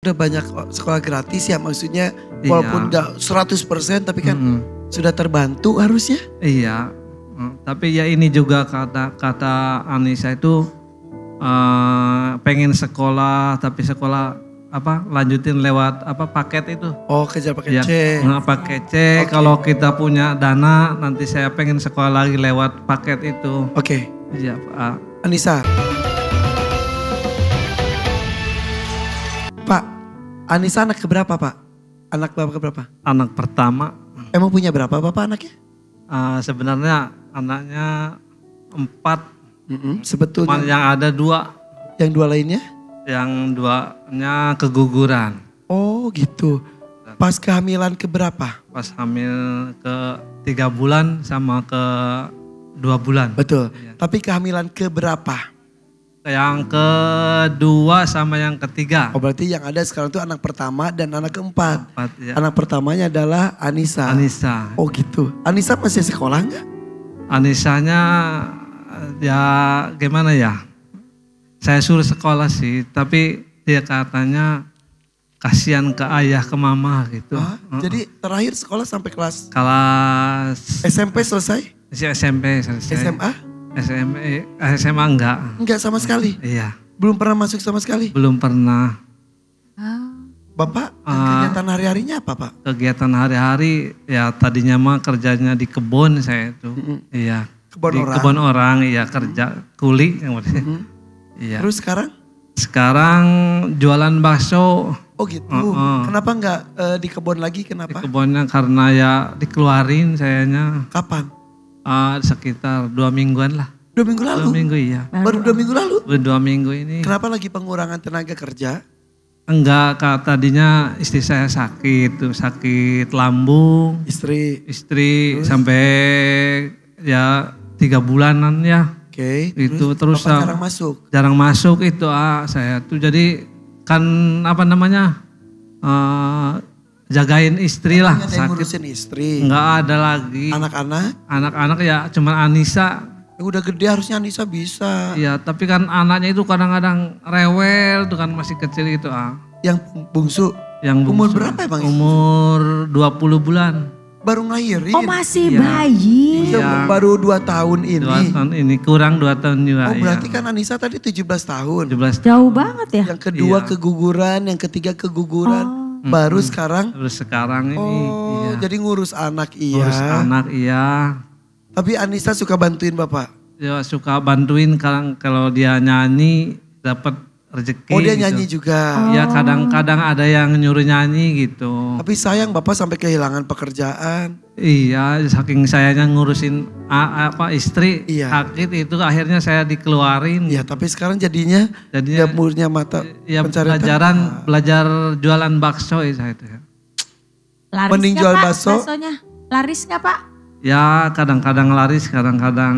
udah banyak sekolah gratis ya, maksudnya walaupun gak 100% tapi kan sudah terbantu harusnya. Iya, tapi ya ini juga kata Anissa itu pengen sekolah tapi sekolah lanjutin lewat paket itu. Oh, kejar paket ya, C. Paket C. Kalau kita punya dana nanti saya pengen sekolah lagi lewat paket itu. Oke. Iya, Pak. Anissa. Pak, Anissa anak keberapa, Pak? Anak Bapak keberapa? Anak pertama. Emang punya berapa Bapak anaknya? Sebenarnya anaknya 4. Sebetulnya. Cuman yang ada 2. Yang 2 lainnya? Yang 2-nya keguguran. Oh gitu. Pas kehamilan keberapa? Pas hamil ke 3 bulan sama ke 2 bulan. Betul. Iya. Tapi kehamilan keberapa? Yang kedua sama yang ketiga. Oh berarti yang ada sekarang itu anak pertama dan anak keempat. 4, ya. Anak pertamanya adalah Anissa. Anissa. Oh gitu. Anissa masih sekolah enggak? Anissanya ya gimana ya? Saya suruh sekolah sih, tapi dia katanya kasihan ke ayah ke mama gitu. Jadi terakhir sekolah sampai kelas kelas SMP selesai? SMP selesai. SMA enggak. Enggak sama sekali? Iya. Belum pernah masuk sama sekali? Belum pernah. Bapak kegiatan hari-harinya apa Pak? Kegiatan hari-hari ya tadinya mah kerjanya di kebun saya itu. Iya. Kebun orang, iya kerja kuli yang iya. Terus sekarang? Sekarang jualan bakso. Oh gitu. Kenapa enggak di kebun lagi? Kenapa? Di kebunnya karena ya dikeluarin sayanya. Kapan? Sekitar 2 mingguan lah. 2 minggu lalu? 2 minggu iya. Baru 2 minggu lalu? Baru 2 minggu ini. Kenapa lagi pengurangan tenaga kerja? Enggak, tadinya istri saya sakit lambung. Istri sampai ya 3 bulanan ya. Oke. Itu terus jarang masuk. Jarang masuk itu saya tuh jadi kan jagain istri lah. Ada yang ngurusin istri. Enggak ada lagi. Anak-anak ya cuman Anissa. Udah gede harusnya Anissa bisa. Iya, tapi kan anaknya itu kadang-kadang rewel tuh kan masih kecil gitu Yang bungsu? Umur berapa Bang? Umur 20 bulan. Baru ngelahirin? Oh masih bayi? Iya. Baru 2 tahun ini? 2 tahun ini, kurang 2 tahun juga. Oh berarti kan Anissa tadi 17 tahun? 17 Jauh banget ya? Yang kedua keguguran, yang ketiga keguguran. Baru sekarang? Baru sekarang ini. Oh jadi ngurus anak iya. Ngurus anak iya. Tapi Anissa suka bantuin Bapak? Ya suka bantuin kalau dia nyanyi dapat rezeki. Oh dia gitu. nyanyi juga? Ya kadang-kadang ada yang nyuruh nyanyi gitu. Tapi sayang Bapak sampai kehilangan pekerjaan. Iya saking sayanya ngurusin istri sakit itu akhirnya saya dikeluarin. Iya tapi sekarang jadinya punya mata pencarian. Belajar jualan bakso saya itu ya. Laris mending gak jual Pak bakso? baksonya? Laris gak Pak? Ya kadang-kadang laris, kadang-kadang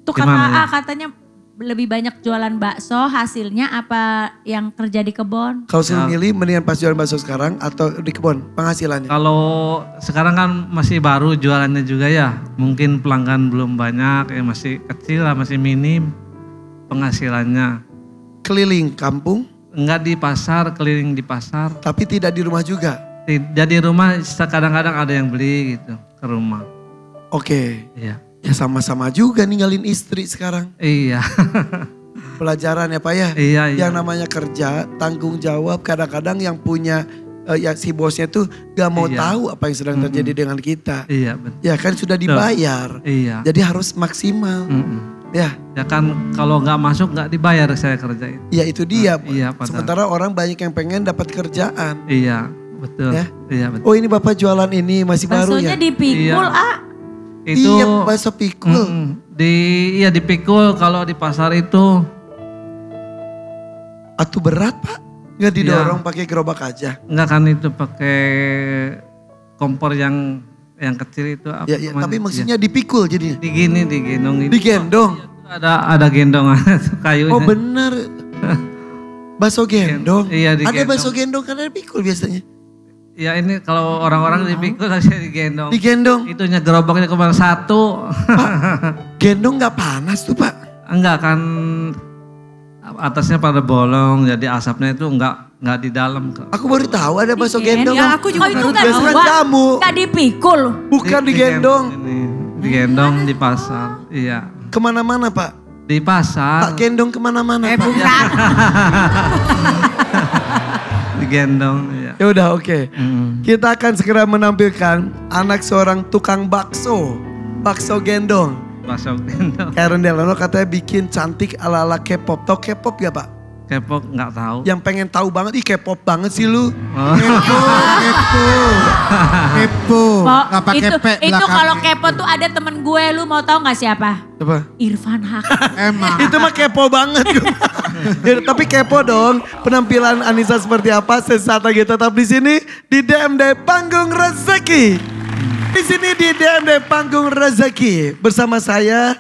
Tuh katanya lebih banyak jualan bakso hasilnya apa yang kerja di kebun? Kalau suruh milih mendingan pas jualan bakso sekarang atau di kebun penghasilannya? Kalau sekarang kan masih baru jualannya juga ya. Mungkin pelanggan belum banyak, ya masih kecil lah, masih minim penghasilannya. Keliling kampung? Enggak di pasar, keliling di pasar. Tapi tidak di rumah juga? Jadi rumah kadang-kadang ada yang beli gitu ke rumah. Oke. Iya. Ya sama-sama juga ninggalin istri sekarang. Iya. Pelajaran ya Pak ya. Iya. Yang namanya kerja, tanggung jawab. Kadang-kadang yang punya si bosnya tuh gak mau tahu apa yang sedang terjadi dengan kita. Iya betul. Ya kan sudah dibayar. Iya. Jadi harus maksimal. Ya. Ya kan kalau nggak masuk nggak dibayar saya kerjain. Ya itu dia. Iya, sementara orang banyak yang pengen dapat kerjaan. Iya. Betul. Ya? Iya betul. Oh ini Bapak jualan ini masih baru ya? Baksonya dipikul Itu iya bakso pikul. Dipikul kalau di pasar itu. Atuh berat Pak? Nggak didorong pakai gerobak aja? Enggak kan itu pakai kompor yang kecil itu. Ya, tapi maksudnya dipikul jadinya? Digendong. Digendong? Ada gendongan kayunya. Oh benar. Bakso gendong? Iya digendong. Ada bakso gendong kan ada pikul biasanya? Ya ini kalau orang-orang dipikul saya digendong. Digendong? Itunya gerobaknya cuma 1. Pak, gendong gak panas tuh Pak? Enggak kan atasnya pada bolong, jadi asapnya itu enggak di dalam. Aku baru tahu ada bakso gendong. Ya aku juga baru tahu. Biasanya jamu. Gak dipikul. Bukan digendong. Digendong di pasar, iya. Kemana-mana Pak? Di pasar. Tak gendong kemana-mana Pak. Bukan. Digendong, iya. Ya udah oke. Kita akan segera menampilkan anak seorang tukang bakso. Bakso gendong. Bakso gendong. Karen Delano katanya bikin cantik ala-ala K-pop. Tau K-pop gak Pak? K-pop enggak tahu. Yang pengen tahu banget, ih K-pop banget sih lu. Kepo. Gak pakai P itu kalau kepo tuh ada temen gue, lu mau tahu gak siapa? Apa? Irfan Hak. Emang. Itu mah kepo banget. Ya, tapi kepo dong penampilan Anissa seperti apa. Sesaat lagi tetap di sini di DMD Panggung Rezeki. Di sini di DMD Panggung Rezeki bersama saya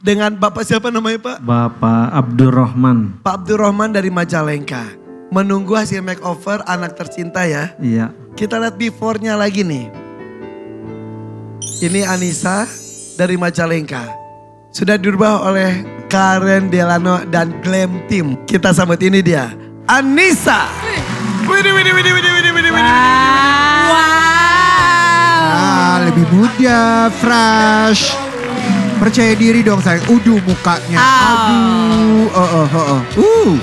dengan Bapak siapa namanya Pak? Bapak Abdurrahman. Pak Abdurrahman dari Majalengka. Menunggu hasil makeover anak tercinta ya. Iya. Kita lihat before-nya lagi nih. Ini Anissa dari Majalengka. Sudah dirubah oleh Karen Delano dan Glam Team. Kita sambut ini dia. Anissa. Lebih muda, fresh. Percaya diri dong sayang. Uduh mukanya. Aduh.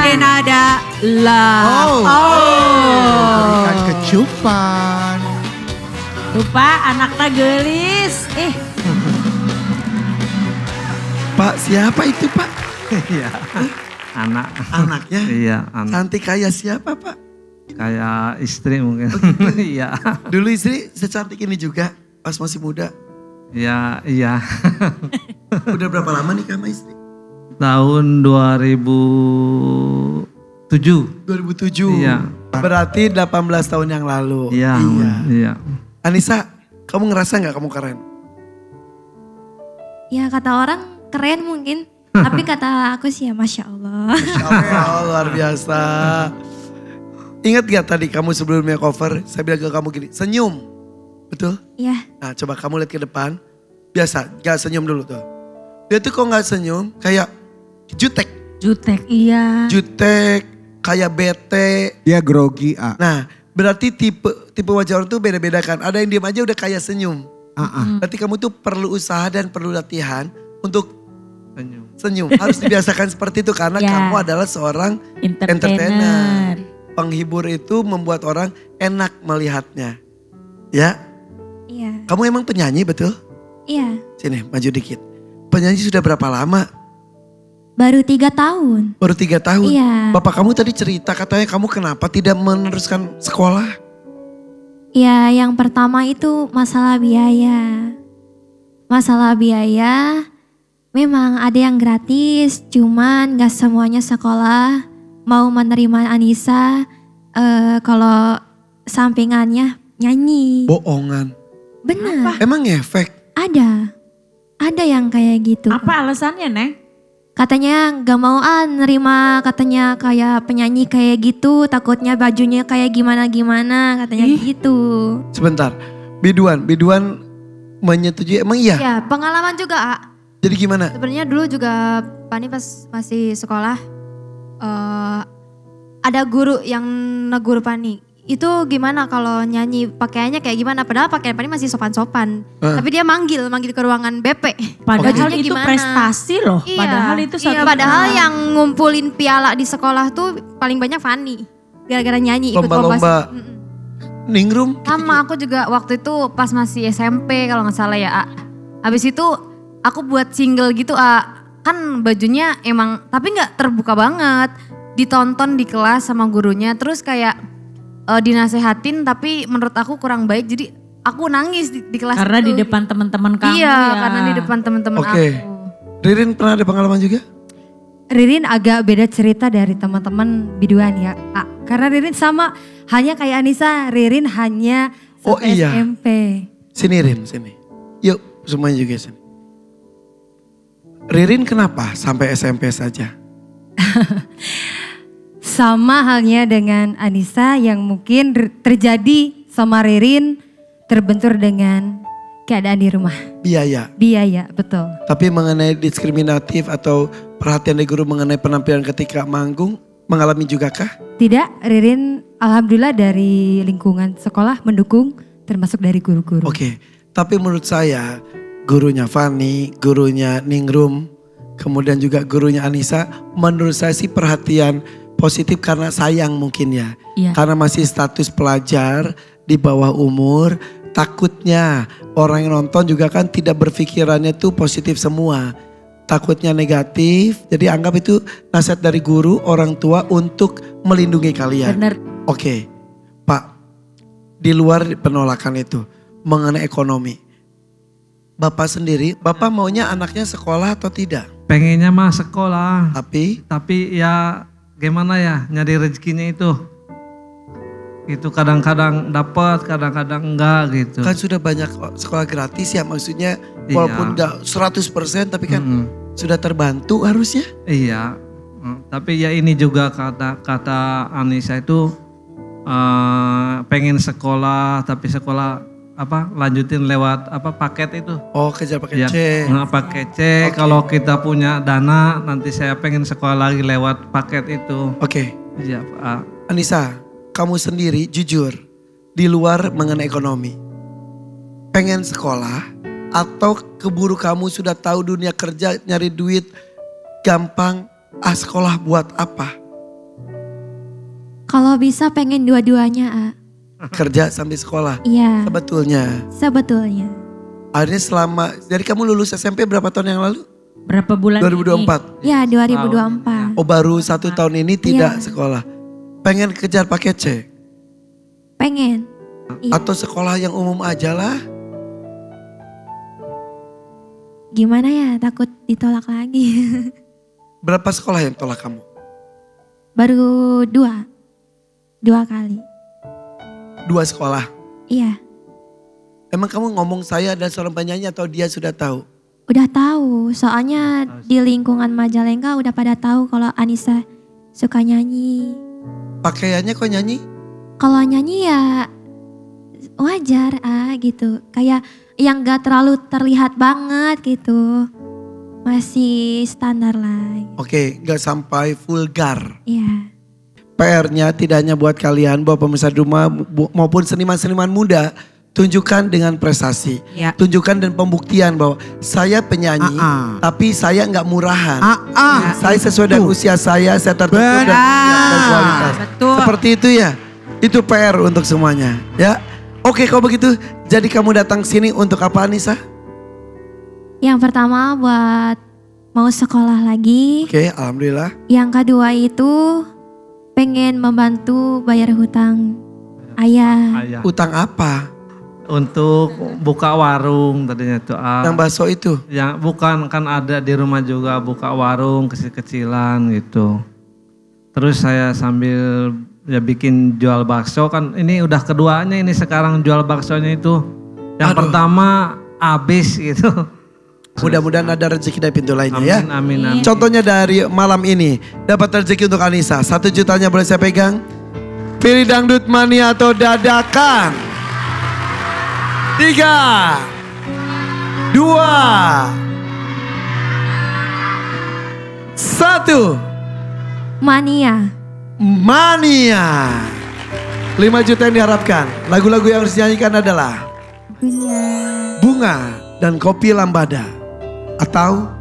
Dan ada love. Berikan kecupan. Lupa anaknya gelis. Pak siapa itu Pak? Iya. Anaknya? Iya, anak. Cantik kayak siapa Pak? Kayak istri mungkin. Iya. Dulu istri secantik ini juga pas masih muda. Iya, iya. Udah berapa lama nih sama istri? Tahun 2007. 2007. Iya. Berarti 18 tahun yang lalu. Iya. Iya. Anissa, kamu ngerasa gak kamu keren? Ya kata orang keren mungkin. Tapi kata aku sih ya Masya Allah. Masya Allah, luar biasa. Ingat gak tadi kamu sebelum makeover, saya bilang ke kamu gini, senyum. Betul? Iya. Nah coba kamu lihat ke depan. Biasa, gak senyum dulu tuh. Dia tuh kok gak senyum, kayak jutek. Jutek, iya. Jutek, kayak bete. Dia grogi. Nah berarti tipe wajah orang tuh beda-beda kan. Ada yang diem aja udah kayak senyum. Berarti kamu tuh perlu usaha dan perlu latihan untuk senyum. Harus dibiasakan seperti itu karena kamu adalah seorang entertainer. Penghibur itu membuat orang enak melihatnya. Ya? Iya. Kamu emang penyanyi betul? Iya. Sini maju dikit. Penyanyi sudah berapa lama? Baru 3 tahun. Baru 3 tahun? Iya. Bapak kamu tadi cerita katanya kamu kenapa tidak meneruskan sekolah? Ya yang pertama itu masalah biaya. Masalah biaya memang ada yang gratis, cuman gak semuanya sekolah mau menerima Anissa kalau sampingannya nyanyi. Bohongan. Benar. Emang ngefek? Ada yang kayak gitu. Apa alasannya Neng? Katanya gak mau nerima katanya kayak penyanyi kayak gitu, takutnya bajunya kayak gimana-gimana katanya gitu. Sebentar, Biduan menyetujui emang iya? Ya pengalaman juga Jadi gimana? sebenarnya dulu juga Pani pas masih sekolah ada guru yang negur Pani. Itu gimana kalau nyanyi pakaiannya kayak gimana? Padahal pakaian Pani masih sopan-sopan. Tapi dia manggil ke ruangan BP. Padahal Bajunya itu gimana? prestasi loh. Iya, Padahal itu satu. padahal yang ngumpulin piala di sekolah tuh paling banyak Fanny. Gara-gara nyanyi ikut Lomba-lomba. Ningrum. Sama aku juga waktu itu pas masih SMP kalau nggak salah ya. Habis itu aku buat single gitu kan bajunya emang tapi nggak terbuka banget. Ditonton di kelas sama gurunya terus kayak dinasehatin tapi menurut aku kurang baik jadi aku nangis di kelas Karena itu. di depan teman-teman kamu Iya, ya. karena di depan teman-teman Oke. aku. Ririn pernah ada pengalaman juga? Ririn agak beda cerita dari teman-teman biduan ya. Karena Ririn sama hanya kayak Anissa, Ririn hanya sampai SMP. Sini Rin, sini. Yuk semuanya juga sini. Ririn kenapa sampai SMP saja? Sama halnya dengan Anissa yang mungkin terjadi sama Ririn terbentur dengan keadaan di rumah. Biaya. Biaya, betul. Tapi mengenai diskriminatif atau perhatian dari guru mengenai penampilan ketika manggung? Mengalami juga kah? Tidak, Ririn alhamdulillah dari lingkungan sekolah mendukung termasuk dari guru-guru. Oke, tapi menurut saya gurunya Fani, gurunya Ningrum, kemudian juga gurunya Anissa, menurut saya sih perhatian positif karena sayang mungkin ya. Iya. Karena masih status pelajar di bawah umur, takutnya orang yang nonton juga kan tidak berpikirannya tuh positif semua. Takutnya negatif, jadi anggap itu nasihat dari guru, orang tua untuk melindungi kalian. Bener. Oke, Pak, di luar penolakan itu mengenai ekonomi. Bapak sendiri, Bapak maunya anaknya sekolah atau tidak? Pengennya mah sekolah, Tapi ya gimana ya nyari rezekinya itu. Itu kadang-kadang dapat, kadang-kadang enggak gitu. kan sudah banyak sekolah gratis ya, maksudnya Iya. walaupun enggak 100% tapi kan sudah terbantu harusnya. Iya, tapi ya ini juga kata Anissa itu pengen sekolah, tapi sekolah lanjutin lewat paket itu. Oh, kejar pakai Ya, C. pakai C. Kalau kita punya dana, nanti saya pengen sekolah lagi lewat paket itu. Oke, Iya, Pak. Anissa, kamu sendiri jujur di luar mengenai ekonomi. Pengen sekolah atau keburu kamu sudah tahu dunia kerja nyari duit gampang, sekolah buat apa? Kalau bisa pengen dua-duanya, Kerja sambil sekolah. Iya, Sebetulnya. sebetulnya. Akhirnya dari kamu lulus SMP berapa tahun yang lalu? Berapa bulan 2024. Ya 2024. Oh, baru 1 tahun ini tidak Iya. sekolah. Pengen kejar paket C? Pengen. Iya. Atau sekolah yang umum aja lah? Gimana ya, takut ditolak lagi. Berapa sekolah yang tolak kamu? Baru 2 kali. 2 sekolah. Iya, Emang kamu ngomong saya dan seorang penyanyi atau dia sudah tahu? udah tahu. Soalnya di lingkungan Majalengka udah pada tahu kalau Anissa suka nyanyi. Pakaiannya kok nyanyi? Kalau nyanyi ya wajar gitu. Kayak yang gak terlalu terlihat banget gitu. Masih standar lah. Oke, gak sampai vulgar. Iya. PR-nya tidak hanya buat kalian, buat pemirsa di rumah maupun seniman-seniman muda. Tunjukkan dengan prestasi. Ya. Tunjukkan dan pembuktian bahwa saya penyanyi, tapi saya nggak murahan. Saya sesuai dengan usia saya tertutup dan kualitas. Betul. Seperti itu ya. Itu PR untuk semuanya. Ya. Oke, kalau begitu, jadi kamu datang sini untuk apa, Anissa? Yang pertama buat mau sekolah lagi. Oke, alhamdulillah. Yang kedua itu pengen membantu bayar hutang ayah. Ayah. Utang apa? Untuk buka warung tadinya tuh. Yang bakso itu? Ya bukan, kan ada di rumah juga buka warung kecil-kecilan gitu. Terus saya sambil ya bikin jual bakso, kan ini udah keduanya ini sekarang jual baksonya itu. Yang pertama habis gitu. Mudah-mudahan ada rezeki dari pintu lainnya Amin, ya. amin, amin. Contohnya dari malam ini dapat rezeki untuk Anissa. 1 jutanya boleh saya pegang. Pilih dangdut mania atau dadakan. 3, 2, 1. Mania. Mania. 5 juta yang diharapkan. Lagu-lagu yang harus dinyanyikan adalah Bunga dan Kopi Lambada, atau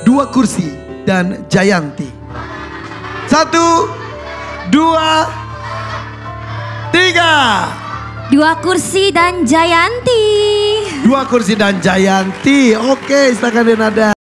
2 kursi dan Jayanti. 1, 2, 3. 2 kursi dan Jayanti. 2 kursi dan Jayanti. Oke, silakan Denada.